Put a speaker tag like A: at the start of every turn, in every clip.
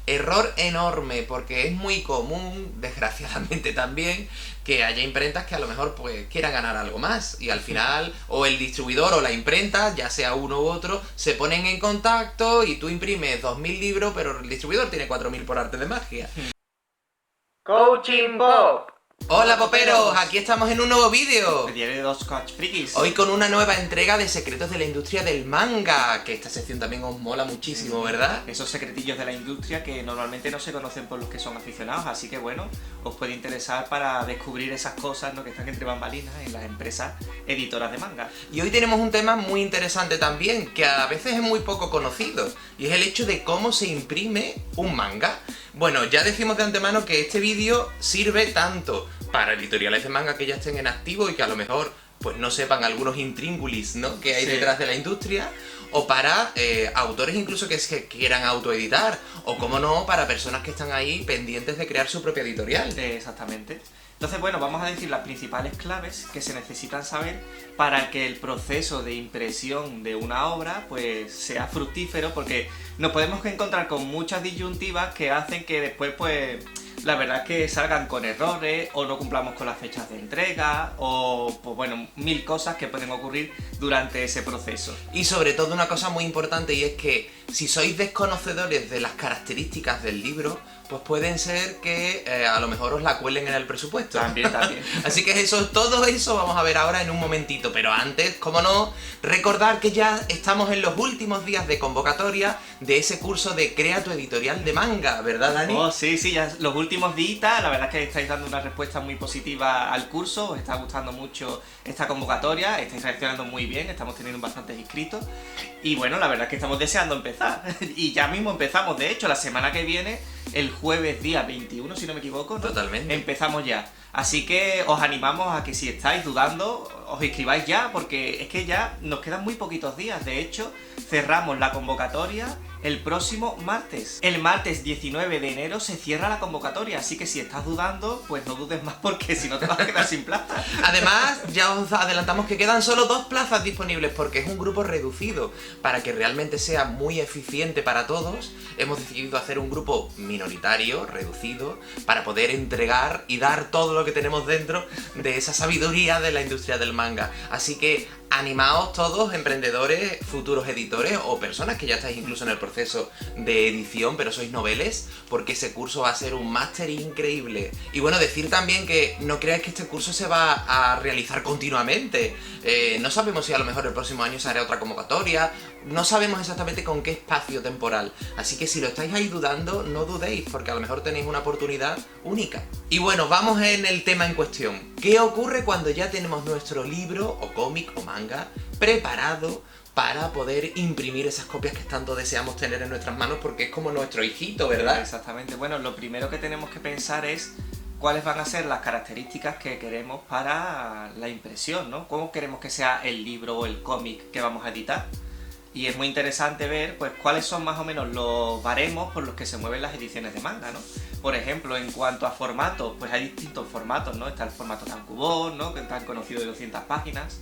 A: Error enorme, porque es muy común, desgraciadamente también, que haya imprentas que a lo mejor pues quieran ganar algo más y al final o el distribuidor o la imprenta, ya sea uno u otro, se ponen en contacto y tú imprimes 2000 libros, pero el distribuidor tiene 4000 por arte de magia.
B: Coaching Pop.
A: Hola poperos, aquí estamos en un nuevo vídeo.
B: El diario de dos Coach Frikis.
A: Hoy con una nueva entrega de secretos de la industria del manga, que esta sección también os mola muchísimo, ¿verdad?
B: Esos secretillos de la industria que normalmente no se conocen por los que son aficionados, así que bueno, os puede interesar para descubrir esas cosas, ¿no?, que están entre bambalinas en las empresas editoras de manga.
A: Y hoy tenemos un tema muy interesante también, que a veces es muy poco conocido, y es el hecho de cómo se imprime un manga. Bueno, ya decimos de antemano que este vídeo sirve tanto para editoriales de manga que ya estén en activo y que a lo mejor pues no sepan algunos intríngulis, ¿no?, que hay detrás de la industria, o para autores incluso que se quieran autoeditar, o como no, para personas que están ahí pendientes de crear su propia editorial.
B: Exactamente. Entonces, bueno, vamos a decir las principales claves que se necesitan saber para que el proceso de impresión de una obra pues sea fructífero, porque nos podemos encontrar con muchas disyuntivas que hacen que después pues la verdad es que salgan con errores, o no cumplamos con las fechas de entrega, o pues bueno, mil cosas que pueden ocurrir durante ese proceso.
A: Y sobre todo una cosa muy importante, y es que si sois desconocedores de las características del libro, pues pueden ser que a lo mejor os la cuelen en el presupuesto.
B: También.
A: Así que todo eso vamos a ver ahora en un momentito, pero antes, como no, recordar que ya estamos en los últimos días de convocatoria de ese curso de Crea tu editorial de manga, ¿verdad, Dani?
B: Oh, sí, ya los últimos días, la verdad es que estáis dando una respuesta muy positiva al curso, os está gustando mucho esta convocatoria, estáis reaccionando muy bien, estamos teniendo bastantes inscritos, y bueno, la verdad es que estamos deseando empezar, y ya mismo empezamos, de hecho, la semana que viene, el jueves día 21, si no me equivoco, ¿no?
A: Totalmente.
B: Empezamos ya. Así que os animamos a que si estáis dudando, os inscribáis ya, porque es que ya nos quedan muy poquitos días. De hecho, cerramos la convocatoria el próximo martes. El martes 19 de enero se cierra la convocatoria, así que si estás dudando, pues no dudes más, porque si no te vas a quedar sin plaza.
A: Además, ya os adelantamos que quedan solo 2 plazas disponibles porque es un grupo reducido. Para que realmente sea muy eficiente para todos, hemos decidido hacer un grupo minoritario, reducido, para poder entregar y dar todo lo que tenemos dentro de esa sabiduría de la industria del manga. Así que animaos todos, emprendedores, futuros editores o personas que ya estáis incluso en el proceso de edición pero sois noveles, porque ese curso va a ser un máster increíble. Y bueno, decir también que no creáis que este curso se va a realizar continuamente. No sabemos si a lo mejor el próximo año se hará otra convocatoria, no sabemos exactamente con qué espacio temporal. Así que si lo estáis ahí dudando, no dudéis, porque a lo mejor tenéis una oportunidad única. Y bueno, vamos en el tema en cuestión. ¿Qué ocurre cuando ya tenemos nuestro libro o cómic o manga preparado para poder imprimir esas copias que tanto deseamos tener en nuestras manos, porque es como nuestro hijito, ¿verdad?
B: Exactamente. Bueno, lo primero que tenemos que pensar es cuáles van a ser las características que queremos para la impresión, ¿no? ¿Cómo queremos que sea el libro o el cómic que vamos a editar? Y es muy interesante ver pues cuáles son más o menos los baremos por los que se mueven las ediciones de manga, ¿no? Por ejemplo, en cuanto a formatos, pues hay distintos formatos, ¿no? Está el formato tankobon, ¿no?, que es tan conocido, de 200 páginas.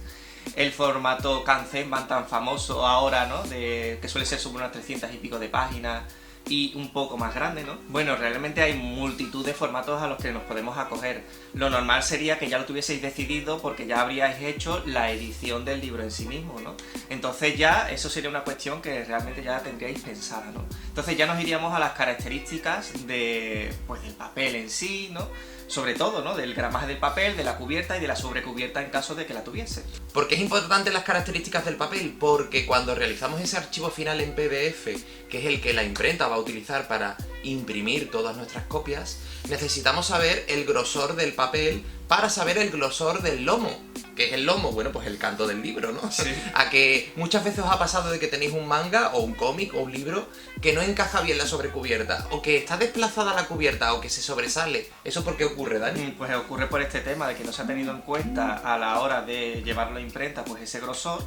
B: El formato kanzenban tan famoso ahora, ¿no?, que suele ser sobre unas 300 y pico de páginas y un poco más grande, ¿no? Bueno, realmente hay multitud de formatos a los que nos podemos acoger. Lo normal sería que ya lo tuvieseis decidido porque ya habríais hecho la edición del libro en sí mismo, ¿no? Entonces ya eso sería una cuestión que realmente ya tendríais pensada, ¿no? Entonces ya nos iríamos a las características del papel en sí, ¿no? Sobre todo, ¿no?, del gramaje del papel, de la cubierta y de la sobrecubierta en caso de que la tuviese.
A: ¿Por qué es importante las características del papel? Porque cuando realizamos ese archivo final en PDF, que es el que la imprenta va a utilizar para imprimir todas nuestras copias, necesitamos saber el grosor del papel para saber el grosor del lomo. ¿Qué es el lomo? Bueno, pues el canto del libro, ¿no?
B: Sí.
A: A que muchas veces os ha pasado de que tenéis un manga o un cómic o un libro que no encaja bien la sobrecubierta, o que está desplazada la cubierta, o que se sobresale. ¿Eso por qué ocurre, Dani?
B: Pues ocurre por este tema de que no se ha tenido en cuenta a la hora de llevarlo a imprenta pues ese grosor,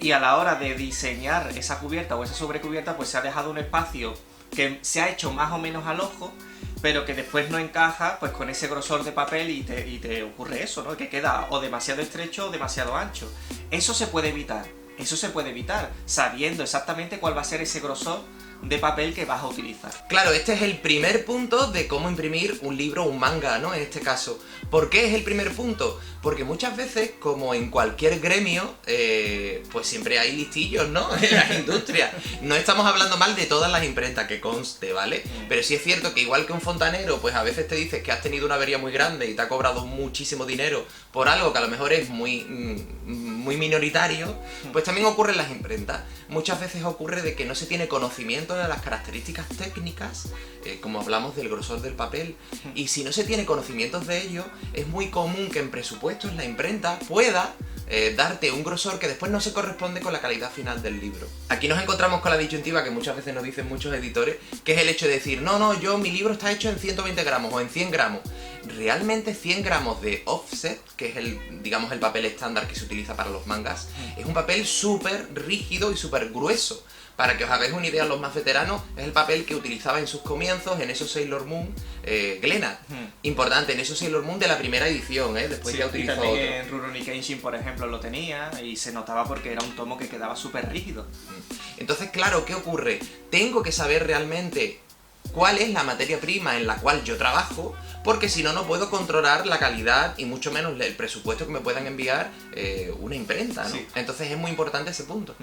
B: y a la hora de diseñar esa cubierta o esa sobrecubierta pues se ha dejado un espacio que se ha hecho más o menos al ojo, pero que después no encaja pues con ese grosor de papel y te ocurre eso, ¿no?, que queda o demasiado estrecho o demasiado ancho. Eso se puede evitar sabiendo exactamente cuál va a ser ese grosor de papel que vas a utilizar.
A: Claro, este es el primer punto de cómo imprimir un libro o un manga, ¿no? En este caso. ¿Por qué es el primer punto? Porque muchas veces, como en cualquier gremio, pues siempre hay listillos, ¿no? En la industria. No estamos hablando mal de todas las imprentas, que conste, ¿vale? Pero sí es cierto que igual que un fontanero, pues a veces te dices que has tenido una avería muy grande y te ha cobrado muchísimo dinero por algo que a lo mejor es muy minoritario, pues también ocurre en las imprentas. Muchas veces ocurre de que no se tiene conocimiento de las características técnicas, como hablamos del grosor del papel, y si no se tiene conocimientos de ello, es muy común que en presupuestos la imprenta pueda darte un grosor que después no se corresponde con la calidad final del libro. Aquí nos encontramos con la disyuntiva que muchas veces nos dicen muchos editores, que es el hecho de decir, no, mi libro está hecho en 120 gramos o en 100 gramos. Realmente 100 gramos de offset, que es digamos el papel estándar que se utiliza para los mangas, es un papel súper rígido y súper grueso. Para que os hagáis una idea, los más veteranos, es el papel que utilizaba en sus comienzos en esos Sailor Moon Glenad. Importante, en esos Sailor Moon de la primera edición, después
B: Sí,
A: ya utilizó
B: y también
A: otro.
B: en Rurouni Kenshin, por ejemplo, lo tenía y se notaba porque era un tomo que quedaba súper rígido.
A: Entonces, claro, ¿qué ocurre? Tengo que saber realmente cuál es la materia prima en la cual yo trabajo, porque si no, no puedo controlar la calidad y mucho menos el presupuesto que me puedan enviar una imprenta, ¿no?
B: Sí.
A: Entonces es muy importante ese punto.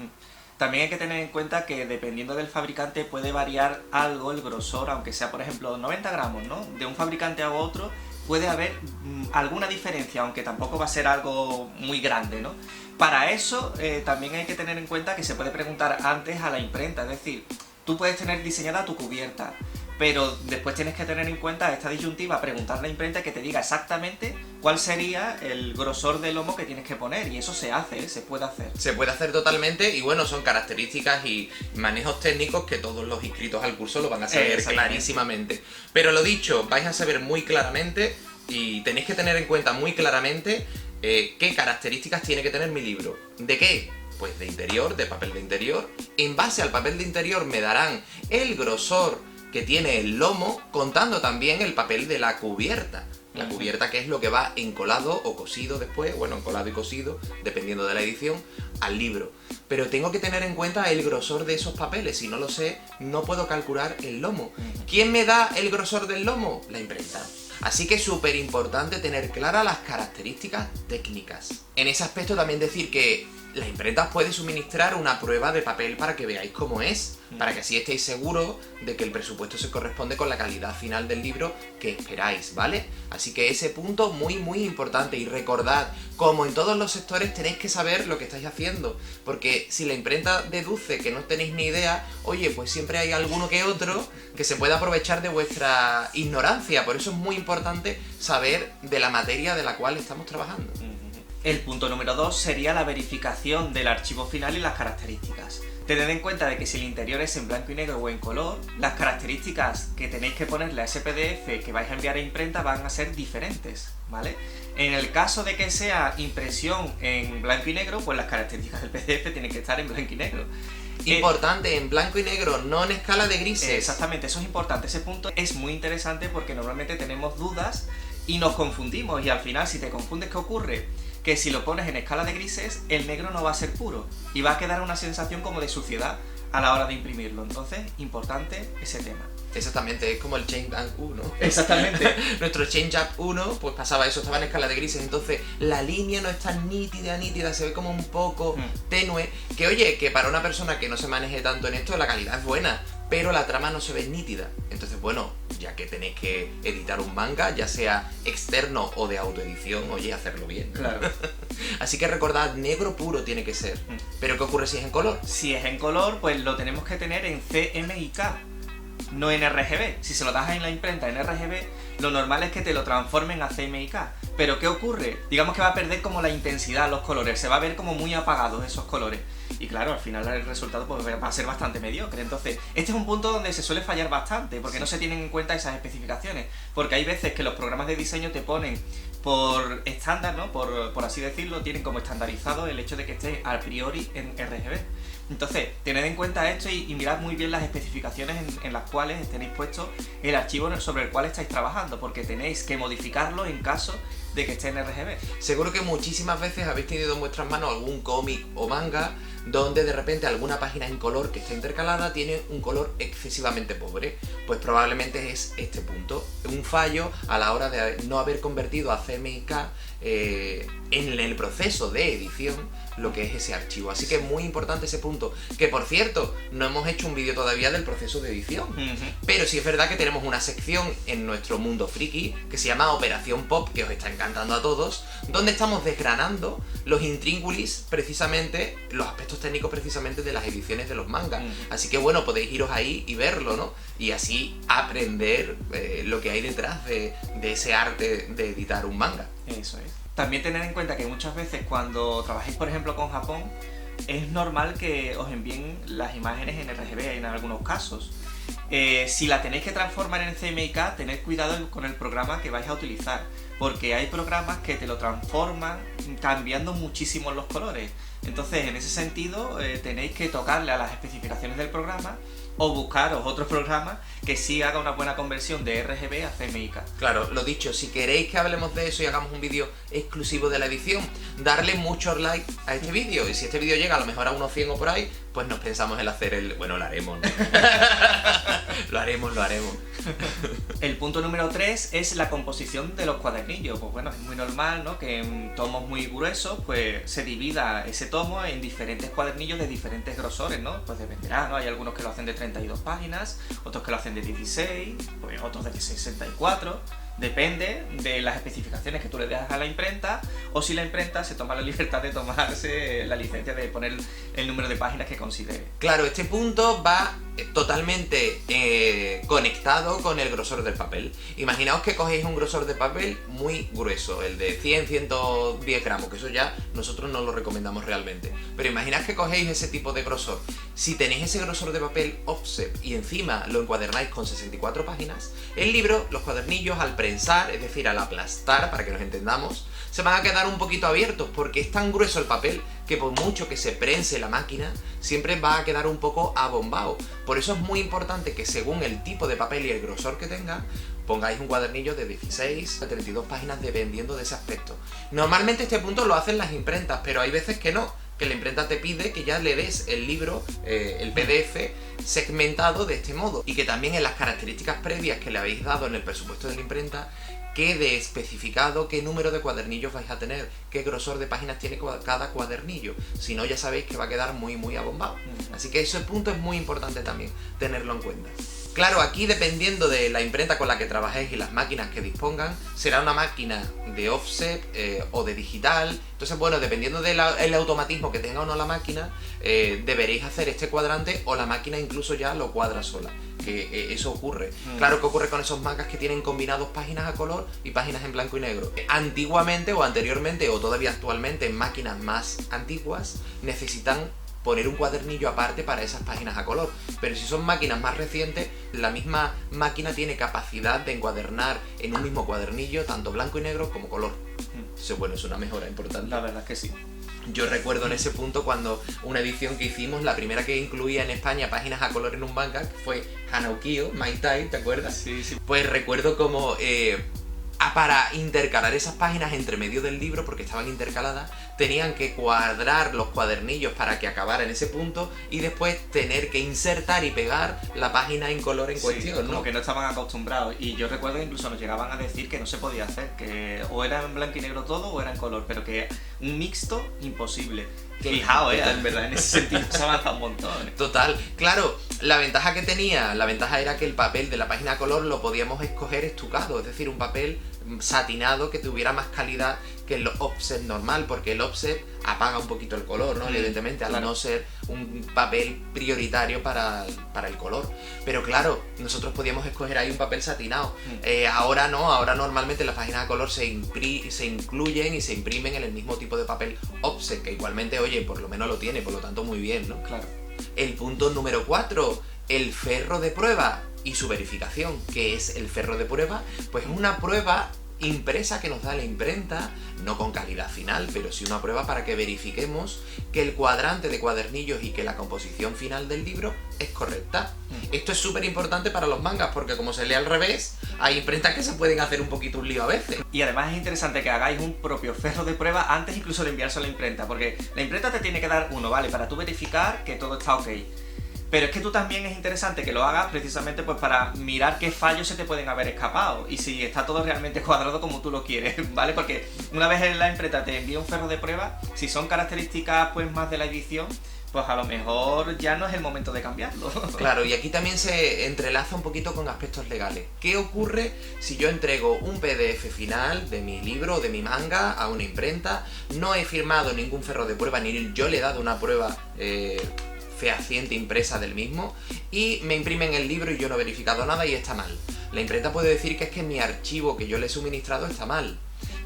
B: También hay que tener en cuenta que dependiendo del fabricante puede variar algo el grosor, aunque sea por ejemplo 90 gramos, ¿no? De un fabricante a otro puede haber alguna diferencia, aunque tampoco va a ser algo muy grande, ¿no? Para eso también hay que tener en cuenta que se puede preguntar antes a la imprenta, es decir, tú puedes tener diseñada tu cubierta, pero después tienes que tener en cuenta esta disyuntiva, preguntarle a la imprenta que te diga exactamente cuál sería el grosor del lomo que tienes que poner, y eso se hace, se puede hacer.
A: Se puede hacer totalmente y bueno, son características y manejos técnicos que todos los inscritos al curso lo van a saber clarísimamente. Pero lo dicho, vais a saber muy claramente y tenéis que tener en cuenta muy claramente qué características tiene que tener mi libro. ¿De qué? Pues de interior, de papel de interior. En base al papel de interior me darán el grosor que tiene el lomo, contando también el papel de la cubierta. La cubierta, que es lo que va encolado o cosido después, bueno, encolado y cosido, dependiendo de la edición, al libro. Pero tengo que tener en cuenta el grosor de esos papeles, si no lo sé, no puedo calcular el lomo. ¿Quién me da el grosor del lomo? La imprenta. Así que es súper importante tener claras las características técnicas. En ese aspecto también decir que la imprenta puede suministrar una prueba de papel para que veáis cómo es, para que así estéis seguros de que el presupuesto se corresponde con la calidad final del libro que esperáis, ¿vale? Así que ese punto muy importante, y recordad, como en todos los sectores tenéis que saber lo que estáis haciendo, porque si la imprenta deduce que no tenéis ni idea, oye, pues siempre hay alguno que otro que se puede aprovechar de vuestra ignorancia, por eso es muy importante saber de la materia de la cual estamos trabajando.
B: El punto número 2 sería la verificación del archivo final y las características. Tened en cuenta de que si el interior es en blanco y negro o en color, las características que tenéis que ponerle a ese PDF que vais a enviar a imprenta van a ser diferentes, ¿vale? En el caso de que sea impresión en blanco y negro, pues las características del PDF tienen que estar en blanco y negro.
A: Importante, en blanco y negro, no en escala de grises.
B: Exactamente, eso es importante. Ese punto es muy interesante porque normalmente tenemos dudas y nos confundimos, y al final si te confundes, ¿qué ocurre? Que si lo pones en escala de grises, el negro no va a ser puro y va a quedar una sensación como de suciedad a la hora de imprimirlo. Entonces, importante ese tema.
A: Exactamente, es como el Change 1.
B: Exactamente.
A: Nuestro Change Up 1, pues pasaba eso, estaba en escala de grises, entonces la línea no es tan nítida, se ve como un poco tenue, que oye, que para una persona que no se maneje tanto en esto, la calidad es buena, pero la trama no se ve nítida. Entonces, bueno, ya que tenéis que editar un manga, ya sea externo o de autoedición, oye, hacerlo bien.
B: Claro.
A: Así que recordad, negro puro tiene que ser. Pero ¿qué ocurre si es en color?
B: Si es en color, pues lo tenemos que tener en CMYK, no en RGB. Si se lo das en la imprenta en RGB, lo normal es que te lo transformen a CMYK. Pero ¿qué ocurre? Digamos que va a perder como la intensidad, los colores, se va a ver como muy apagados esos colores. Y claro, al final el resultado pues, va a ser bastante mediocre. Entonces, este es un punto donde se suele fallar bastante, porque no se tienen en cuenta esas especificaciones. Porque hay veces que los programas de diseño te ponen por estándar, ¿no? Por así decirlo, tienen como estandarizado el hecho de que esté a priori en RGB. Entonces, tened en cuenta esto y mirad muy bien las especificaciones en las cuales tenéis puesto el archivo sobre el cual estáis trabajando, porque tenéis que modificarlo en caso de que esté en RGB.
A: Seguro que muchísimas veces habéis tenido en vuestras manos algún cómic o manga donde de repente alguna página en color que está intercalada tiene un color excesivamente pobre. Pues probablemente es este punto, un fallo a la hora de no haber convertido a CMYK en el proceso de edición lo que es ese archivo. Así que es muy importante ese punto, que por cierto, no hemos hecho un vídeo todavía del proceso de edición, pero sí es verdad que tenemos una sección en nuestro mundo friki que se llama Operación Pop, que os está encantando a todos, donde estamos desgranando los intríngulis, precisamente, los aspectos técnicos precisamente de las ediciones de los mangas. Así que bueno, podéis iros ahí y verlo, ¿no? Y así aprender lo que hay detrás de ese arte de editar un manga.
B: Eso es. También tener en cuenta que muchas veces cuando trabajéis, por ejemplo, con Japón, es normal que os envíen las imágenes en RGB en algunos casos. Si la tenéis que transformar en CMYK, tened cuidado con el programa que vais a utilizar, porque hay programas que te lo transforman cambiando muchísimo los colores. Entonces, en ese sentido, tenéis que tocarle a las especificaciones del programa o buscaros otros programas que sí haga una buena conversión de RGB a CMYK.
A: Claro, lo dicho, si queréis que hablemos de eso y hagamos un vídeo exclusivo de la edición, darle muchos likes a este vídeo, y si este vídeo llega a lo mejor a unos 100 o por ahí, pues nos pensamos en hacer el... Bueno, lo haremos, ¿no? lo haremos.
B: El punto número 3 es la composición de los cuadernillos. Pues bueno, es muy normal, ¿no?, que en tomos muy gruesos pues se divida ese tomo en diferentes cuadernillos de diferentes grosores, ¿no? Pues dependerá, ¿no? Hay algunos que lo hacen de 32 páginas, otros que lo hacen de 16, pues otros de 64. Depende de las especificaciones que tú le dejas a la imprenta, o si la imprenta se toma la libertad de tomarse la licencia de poner el número de páginas que considere.
A: Claro, este punto va totalmente conectado con el grosor del papel. Imaginaos que cogéis un grosor de papel muy grueso, el de 100-110 gramos, que eso ya nosotros no lo recomendamos realmente. Pero imaginad que cogéis ese tipo de grosor. Si tenéis ese grosor de papel offset y encima lo encuadernáis con 64 páginas, el libro, los cuadernillos, al prensar, es decir, al aplastar, para que nos entendamos, se van a quedar un poquito abiertos, porque es tan grueso el papel que por mucho que se prense la máquina, siempre va a quedar un poco abombado. Por eso es muy importante que según el tipo de papel y el grosor que tenga, pongáis un cuadernillo de 16 a 32 páginas dependiendo de ese aspecto. Normalmente este punto lo hacen las imprentas, pero hay veces que no, que la imprenta te pide que ya le des el libro, el PDF, segmentado de este modo, y que también en las características previas que le habéis dado en el presupuesto de la imprenta quede especificado qué número de cuadernillos vais a tener, qué grosor de páginas tiene cada cuadernillo. Si no, ya sabéis que va a quedar muy abombado. Así que ese punto es muy importante también tenerlo en cuenta. Claro, aquí dependiendo de la imprenta con la que trabajéis y las máquinas que dispongan, será una máquina de offset o de digital. Entonces, bueno, dependiendo del automatismo que tenga o no la máquina, deberéis hacer este cuadrante, o la máquina incluso ya lo cuadra sola. Que eso ocurre. Claro que ocurre con esos mangas que tienen combinados páginas a color y páginas en blanco y negro. Antiguamente o anteriormente o todavía actualmente en máquinas más antiguas necesitan poner un cuadernillo aparte para esas páginas a color, pero si son máquinas más recientes, la misma máquina tiene capacidad de encuadernar en un mismo cuadernillo tanto blanco y negro como color. Eso, bueno, es una mejora importante.
B: La verdad es que sí.
A: Yo recuerdo en ese punto cuando una edición que hicimos, la primera que incluía en España páginas a color en un manga, que fue Hanaukio, My Tai, ¿te acuerdas?
B: Sí.
A: Pues recuerdo como para intercalar esas páginas entre medio del libro, porque estaban intercaladas, tenían que cuadrar los cuadernillos para que acabara en ese punto y después tener que insertar y pegar la página en color en cuestión, ¿no?
B: Como que no estaban acostumbrados, y yo recuerdo que incluso nos llegaban a decir que no se podía hacer, que o era en blanco y negro todo o era en color, pero que un mixto imposible. Fijaos, en verdad, en ese sentido se avanza un montón.
A: Total, claro, la ventaja era que el papel de la página a color lo podíamos escoger estucado, es decir, un papel satinado que tuviera más calidad que el offset normal, porque el offset apaga un poquito el color, ¿no? Evidentemente, al no ser un papel prioritario para el color. Pero claro, nosotros podíamos escoger ahí un papel satinado. Ahora no, ahora normalmente las páginas a color se incluyen y se imprimen en el mismo tipo de papel offset, que igualmente, oye, por lo menos lo tiene, por lo tanto muy bien, ¿no?
B: Claro.
A: El punto número 4, el ferro de prueba y su verificación. ¿Qué es el ferro de prueba? Pues es una prueba impresa que nos da la imprenta, no con calidad final, pero sí una prueba para que verifiquemos que el cuadrante de cuadernillos y que la composición final del libro es correcta. Esto es súper importante para los mangas, porque como se lee al revés, hay imprentas que se pueden hacer un poquito un lío a veces.
B: Y además es interesante que hagáis un propio ferro de prueba antes incluso de enviarse a la imprenta, porque la imprenta te tiene que dar uno, ¿vale? Para tú verificar que todo está ok. Pero es que tú también es interesante que lo hagas precisamente pues para mirar qué fallos se te pueden haber escapado y si está todo realmente cuadrado como tú lo quieres, ¿vale? Porque una vez en la imprenta te envía un ferro de prueba, si son características pues más de la edición, pues a lo mejor ya no es el momento de cambiarlo.
A: Claro, y aquí también se entrelaza un poquito con aspectos legales. ¿Qué ocurre si yo entrego un PDF final de mi libro o de mi manga a una imprenta? No he firmado ningún ferro de prueba, ni yo le he dado una prueba fehaciente impresa del mismo, y me imprimen el libro y yo no he verificado nada y está mal. La imprenta puede decir que es que mi archivo que yo le he suministrado está mal.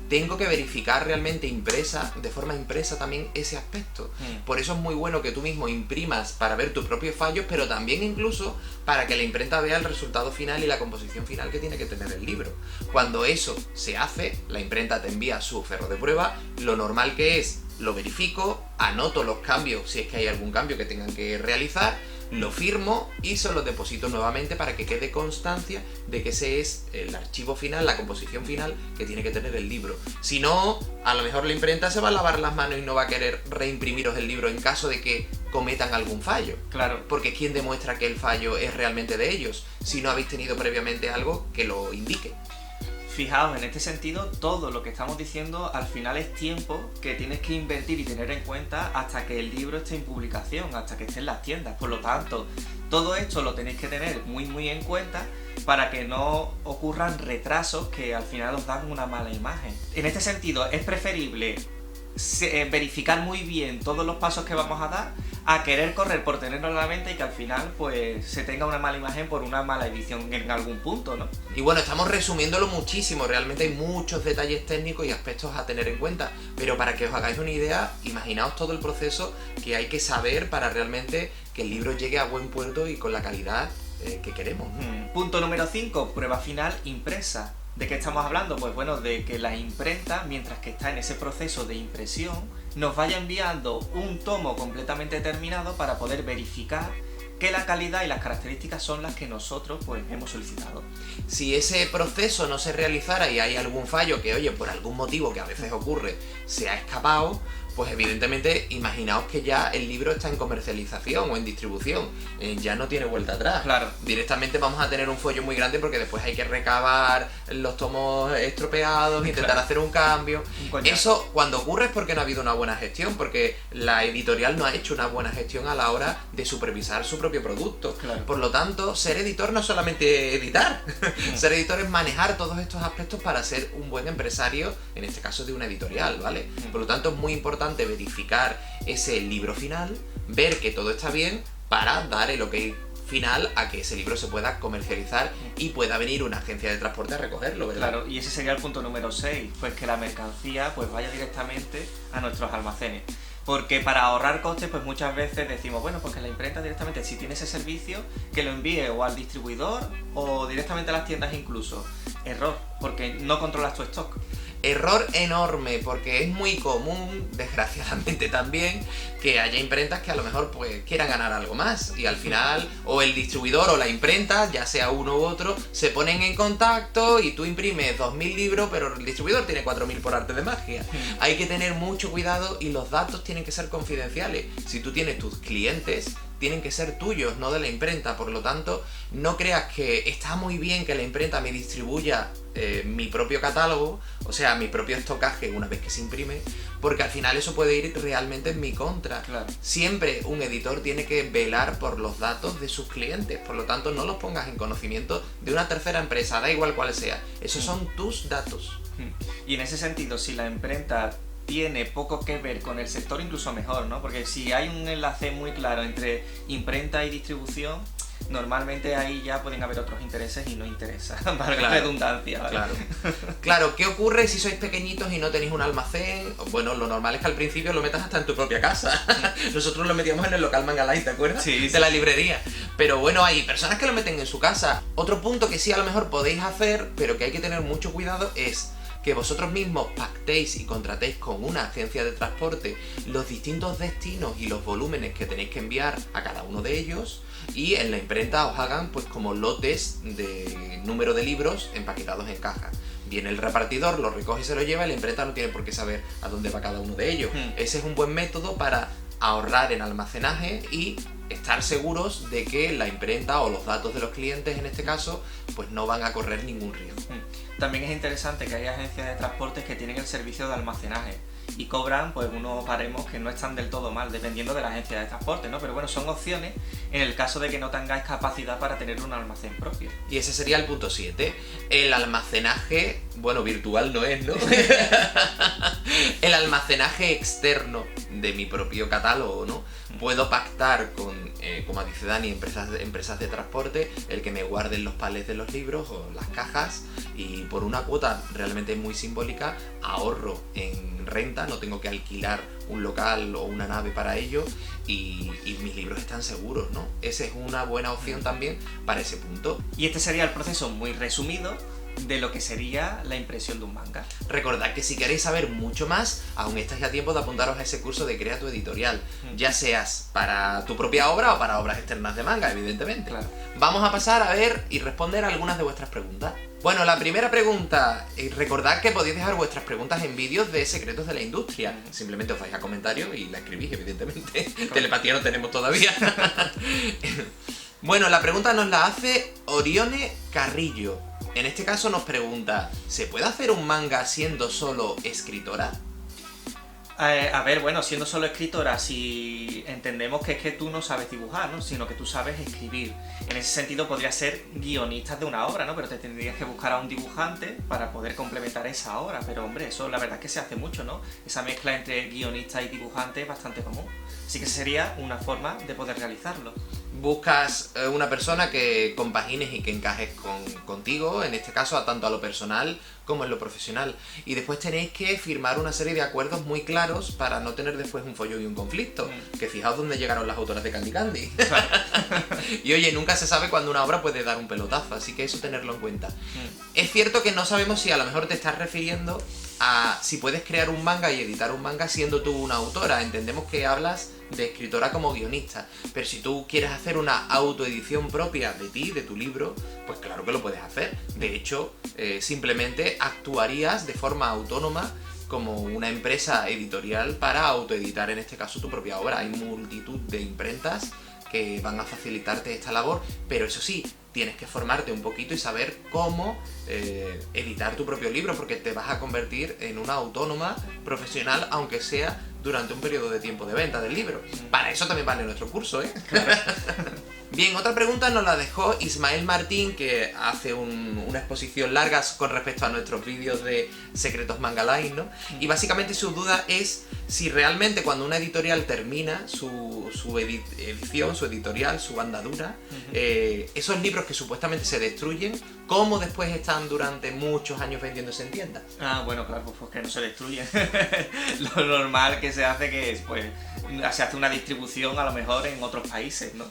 A: Tengo que verificar realmente de forma impresa también ese aspecto. Por eso es muy bueno que tú mismo imprimas para ver tus propios fallos, pero también incluso para que la imprenta vea el resultado final y la composición final que tiene que tener el libro. Cuando eso se hace, la imprenta te envía su ferro de prueba, lo normal que es, lo verifico, anoto los cambios si es que hay algún cambio que tengan que realizar, lo firmo y se lo deposito nuevamente para que quede constancia de que ese es el archivo final, la composición final que tiene que tener el libro. Si no, a lo mejor la imprenta se va a lavar las manos y no va a querer reimprimiros el libro en caso de que cometan algún fallo.
B: Claro.
A: Porque ¿quién demuestra que el fallo es realmente de ellos? Si no habéis tenido previamente algo que lo indique.
B: Fijaos, en este sentido, todo lo que estamos diciendo al final es tiempo que tienes que invertir y tener en cuenta hasta que el libro esté en publicación, hasta que esté en las tiendas. Por lo tanto, todo esto lo tenéis que tener muy en cuenta para que no ocurran retrasos que al final os dan una mala imagen. En este sentido, es preferible verificar muy bien todos los pasos que vamos a dar a querer correr por tenerlo a la venta y que al final pues se tenga una mala imagen por una mala edición en algún punto, ¿no?
A: Y bueno, estamos resumiéndolo muchísimo, realmente hay muchos detalles técnicos y aspectos a tener en cuenta, pero para que os hagáis una idea, imaginaos todo el proceso que hay que saber para realmente que el libro llegue a buen puerto y con la calidad que queremos.
B: Punto número 5, prueba final impresa. ¿De qué estamos hablando? Pues bueno, de que la imprenta, mientras que está en ese proceso de impresión, nos vaya enviando un tomo completamente terminado para poder verificar que la calidad y las características son las que nosotros pues hemos solicitado.
A: Si ese proceso no se realizara y hay algún fallo que, oye, por algún motivo que a veces ocurre, se ha escapado, pues evidentemente imaginaos que ya el libro está en comercialización o en distribución, ya no tiene vuelta atrás.
B: Claro.
A: Directamente vamos a tener un follo muy grande porque después hay que recabar los tomos estropeados, intentar hacer un cambio. Eso cuando ocurre es porque no ha habido una buena gestión, porque la editorial no ha hecho una buena gestión a la hora de supervisar su propio producto.
B: Claro.
A: Por lo tanto, ser editor no es solamente editar, ser editor es manejar todos estos aspectos para ser un buen empresario, en este caso de una editorial, ¿vale? Por lo tanto, es muy importante verificar ese libro final, ver que todo está bien para dar el ok final a que ese libro se pueda comercializar y pueda venir una agencia de transporte a recogerlo, ¿verdad?
B: Claro, y ese sería el punto número 6, pues que la mercancía pues vaya directamente a nuestros almacenes. Porque para ahorrar costes, pues muchas veces decimos, bueno, pues que la imprenta directamente, si tiene ese servicio, que lo envíe o al distribuidor o directamente a las tiendas incluso. Error, porque no controlas tu stock.
A: Error enorme, porque es muy común, desgraciadamente también, que haya imprentas que a lo mejor pues quieran ganar algo más y al final o el distribuidor o la imprenta, ya sea uno u otro, se ponen en contacto y tú imprimes 2000 libros, pero el distribuidor tiene 4000 por arte de magia. Hay que tener mucho cuidado y los datos tienen que ser confidenciales. Si tú tienes tus clientes, tienen que ser tuyos, no de la imprenta. Por lo tanto, no creas que está muy bien que la imprenta me distribuya mi propio catálogo, o sea, mi propio estocaje una vez que se imprime, porque al final eso puede ir realmente en mi contra.
B: Claro.
A: Siempre un editor tiene que velar por los datos de sus clientes, por lo tanto no los pongas en conocimiento de una tercera empresa, da igual cuál sea, esos son tus datos.
B: Y en ese sentido, si la imprenta tiene poco que ver con el sector, incluso mejor, ¿no? Porque si hay un enlace muy claro entre imprenta y distribución, normalmente ahí ya pueden haber otros intereses y no interesa, para la redundancia, ¿vale?
A: Claro, ¿qué ocurre si sois pequeñitos y no tenéis un almacén? Bueno, lo normal es que al principio lo metas hasta en tu propia casa. Nosotros lo metíamos en el local Mangalay, ¿te acuerdas?
B: Sí.
A: De la librería. Pero bueno, hay personas que lo meten en su casa. Otro punto que sí a lo mejor podéis hacer, pero que hay que tener mucho cuidado es que vosotros mismos pactéis y contratéis con una agencia de transporte los distintos destinos y los volúmenes que tenéis que enviar a cada uno de ellos, y en la imprenta os hagan pues como lotes de número de libros empaquetados en cajas. Viene el repartidor, lo recoge y se lo lleva, y la imprenta no tiene por qué saber a dónde va cada uno de ellos. Ese es un buen método para ahorrar en almacenaje y estar seguros de que la imprenta o los datos de los clientes, en este caso, pues no van a correr ningún riesgo.
B: También es interesante que hay agencias de transportes que tienen el servicio de almacenaje y cobran pues unos baremos que no están del todo mal, dependiendo de la agencia de transporte, ¿no? Pero bueno, son opciones en el caso de que no tengáis capacidad para tener un almacén propio.
A: Y ese sería el punto 7. El almacenaje, bueno, virtual no es, ¿no? El almacenaje externo de mi propio catálogo, ¿no? Puedo pactar con, como dice Dani, empresas de transporte, el que me guarden los palets de los libros o las cajas, y por una cuota realmente muy simbólica ahorro en renta, no tengo que alquilar un local o una nave para ello, y mis libros están seguros, ¿no? Esa es una buena opción también para ese punto.
B: Y este sería el proceso muy resumido de lo que sería la impresión de un manga.
A: Recordad que si queréis saber mucho más, aún estáis a tiempo de apuntaros a ese curso de Crea tu Editorial, ya seas para tu propia obra o para obras externas de manga, evidentemente.
B: Claro.
A: Vamos a pasar a ver y responder algunas de vuestras preguntas. Bueno, la primera pregunta, recordad que podéis dejar vuestras preguntas en vídeos de Secretos de la Industria. Simplemente os vais a comentarios y la escribís, evidentemente. Telepatía no tenemos todavía. Bueno, la pregunta nos la hace Orione Carrillo. En este caso nos pregunta, ¿se puede hacer un manga siendo solo escritora?
B: A ver, bueno, siendo solo escritora, si entendemos que es que tú no sabes dibujar, ¿no? Sino que tú sabes escribir. En ese sentido podrías ser guionistas de una obra, ¿no? Pero te tendrías que buscar a un dibujante para poder complementar esa obra. Pero hombre, eso la verdad es que se hace mucho, ¿no? Esa mezcla entre guionista y dibujante es bastante común. Así que sería una forma de poder realizarlo.
A: Buscas una persona que compagines y que encajes contigo, en este caso tanto a lo personal como en lo profesional. Y después tenéis que firmar una serie de acuerdos muy claros para no tener después un follón y un conflicto. Que fijaos dónde llegaron las autoras de Candy Candy. Y oye, nunca se sabe cuándo una obra puede dar un pelotazo, así que eso tenerlo en cuenta. Es cierto que no sabemos si a lo mejor te estás refiriendo a si puedes crear un manga y editar un manga siendo tú una autora. Entendemos que hablas de escritora como guionista, pero si tú quieres hacer una autoedición propia de ti, de tu libro, pues claro que lo puedes hacer. De hecho, simplemente actuarías de forma autónoma como una empresa editorial para autoeditar, en este caso, tu propia obra. Hay multitud de imprentas que van a facilitarte esta labor, pero eso sí, tienes que formarte un poquito y saber cómo editar tu propio libro, porque te vas a convertir en una autónoma profesional, aunque sea durante un periodo de tiempo de venta del libro. Para eso también vale nuestro curso, ¿eh? Claro. Bien, otra pregunta nos la dejó Ismael Martín, que hace una exposición larga con respecto a nuestros vídeos de Secretos Manga Line, ¿no? Y básicamente su duda es si realmente cuando una editorial termina su edición, su editorial, su andadura, esos libros que supuestamente se destruyen, ¿cómo después están durante muchos años vendiéndose en tiendas?
B: Ah, bueno, claro, pues que no se destruyen. Lo normal que se hace que es, pues, se hace una distribución a lo mejor en otros países, ¿no?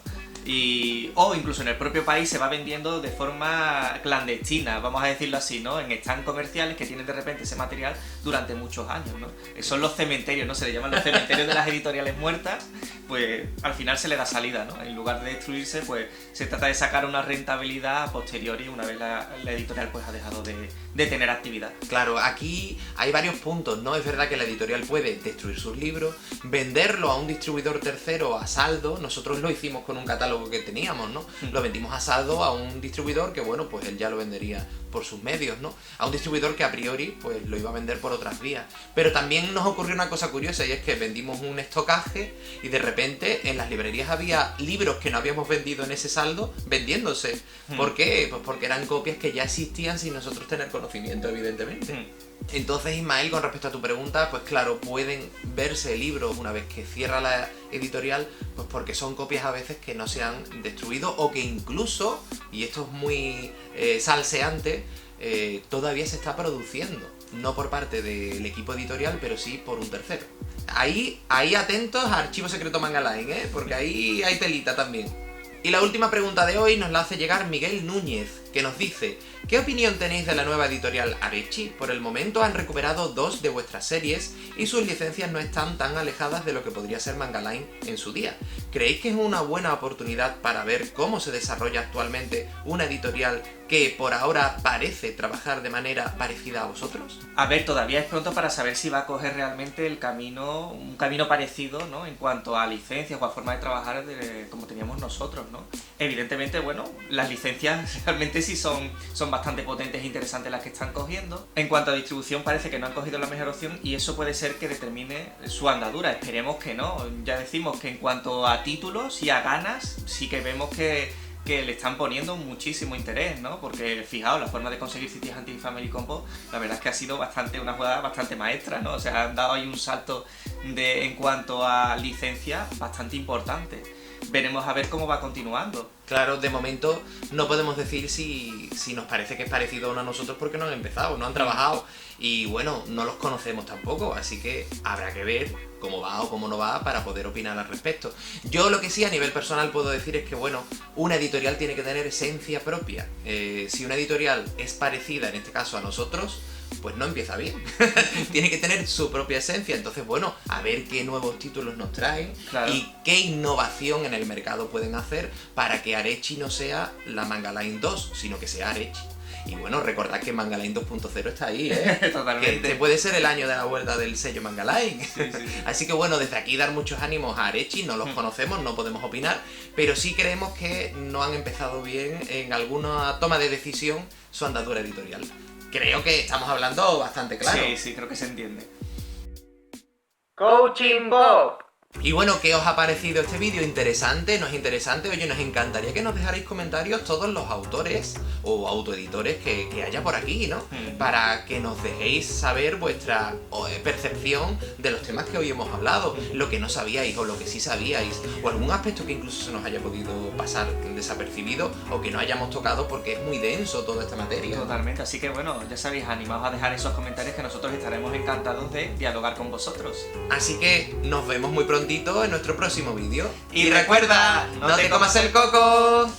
B: O incluso en el propio país se va vendiendo de forma clandestina, vamos a decirlo así, ¿no? En stands comerciales que tienen de repente ese material durante muchos años, ¿no? Son los cementerios, ¿no? Se le llaman los cementerios de las editoriales muertas, pues al final se le da salida, ¿no? En lugar de destruirse, pues se trata de sacar una rentabilidad a posteriori una vez la editorial pues ha dejado de tener actividad.
A: Claro, aquí hay varios puntos, ¿no? Es verdad que la editorial puede destruir sus libros, venderlo a un distribuidor tercero a saldo. Nosotros lo hicimos con un catálogo que teníamos, ¿no? Lo vendimos a saldo a un distribuidor que, bueno, pues él ya lo vendería por sus medios, ¿no? A un distribuidor que a priori, pues lo iba a vender por otras vías. Pero también nos ocurrió una cosa curiosa, y es que vendimos un estocaje y de repente en las librerías había libros que no habíamos vendido en ese saldo vendiéndose. ¿Por qué? Pues porque eran copias que ya existían sin nosotros tener conocimiento, evidentemente. Entonces, Ismael, con respecto a tu pregunta, pues claro, pueden verse libros una vez que cierra la editorial, pues porque son copias a veces que no se han destruido o que incluso, y esto es muy salseante, todavía se está produciendo. No por parte del equipo editorial, pero sí por un tercero. Ahí atentos a Archivo Secreto Manga Line, ¿eh? Porque ahí hay telita también. Y la última pregunta de hoy nos la hace llegar Miguel Núñez, que nos dice: ¿Qué opinión tenéis de la nueva editorial Arechi? Por el momento han recuperado 2 de vuestras series y sus licencias no están tan alejadas de lo que podría ser Manga Line en su día. ¿Creéis que es una buena oportunidad para ver cómo se desarrolla actualmente una editorial que por ahora parece trabajar de manera parecida a vosotros?
B: A ver, todavía es pronto para saber si va a coger realmente el camino, un camino parecido, ¿no? En cuanto a licencias o a forma de trabajar como teníamos nosotros, ¿no? Evidentemente, bueno, las licencias realmente sí son bastante potentes e interesantes las que están cogiendo. En cuanto a distribución parece que no han cogido la mejor opción y eso puede ser que determine su andadura. Esperemos que no. Ya decimos que en cuanto a títulos y a ganas, sí que vemos que le están poniendo muchísimo interés, ¿no? Porque fijaos, la forma de conseguir Cities Anti-Family Combo, la verdad es que ha sido una jugada bastante maestra, ¿no? O sea, han dado ahí un salto en cuanto a licencia bastante importante. Veremos a ver cómo va continuando.
A: Claro, de momento no podemos decir si nos parece que es parecido a uno a nosotros porque no han empezado, no han trabajado y bueno, no los conocemos tampoco, así que habrá que ver cómo va o cómo no va para poder opinar al respecto. Yo lo que sí a nivel personal puedo decir es que bueno, una editorial tiene que tener esencia propia. Si una editorial es parecida, en este caso a nosotros, pues no empieza bien. Tiene que tener su propia esencia. Entonces, bueno, a ver qué nuevos títulos nos traen, claro, y qué innovación en el mercado pueden hacer para que Arechi no sea la Manga Line 2, sino que sea Arechi. Y bueno, recordad que Manga Line 2.0 está ahí, ¿eh?
B: Totalmente.
A: Que este puede ser el año de la vuelta del sello Manga Line.
B: Sí, sí, sí.
A: Así que bueno, desde aquí dar muchos ánimos a Arechi, no los conocemos, no podemos opinar, pero sí creemos que no han empezado bien en alguna toma de decisión su andadura editorial. Creo que estamos hablando bastante claro.
B: Sí, creo que se entiende.
A: Coaching Bob. Y bueno, ¿qué os ha parecido este vídeo? ¿Interesante? ¿No es interesante? Oye, nos encantaría que nos dejarais comentarios todos los autores o autoeditores que haya por aquí, ¿no? Para que nos dejéis saber vuestra percepción de los temas que hoy hemos hablado, lo que no sabíais o lo que sí sabíais, o algún aspecto que incluso se nos haya podido pasar desapercibido o que no hayamos tocado porque es muy denso toda esta materia.
B: Totalmente, así que bueno, ya sabéis, animaos a dejar esos comentarios que nosotros estaremos encantados de dialogar con vosotros.
A: Así que nos vemos muy prontito en nuestro próximo vídeo.
B: Y recuerda,
A: no te comas el coco.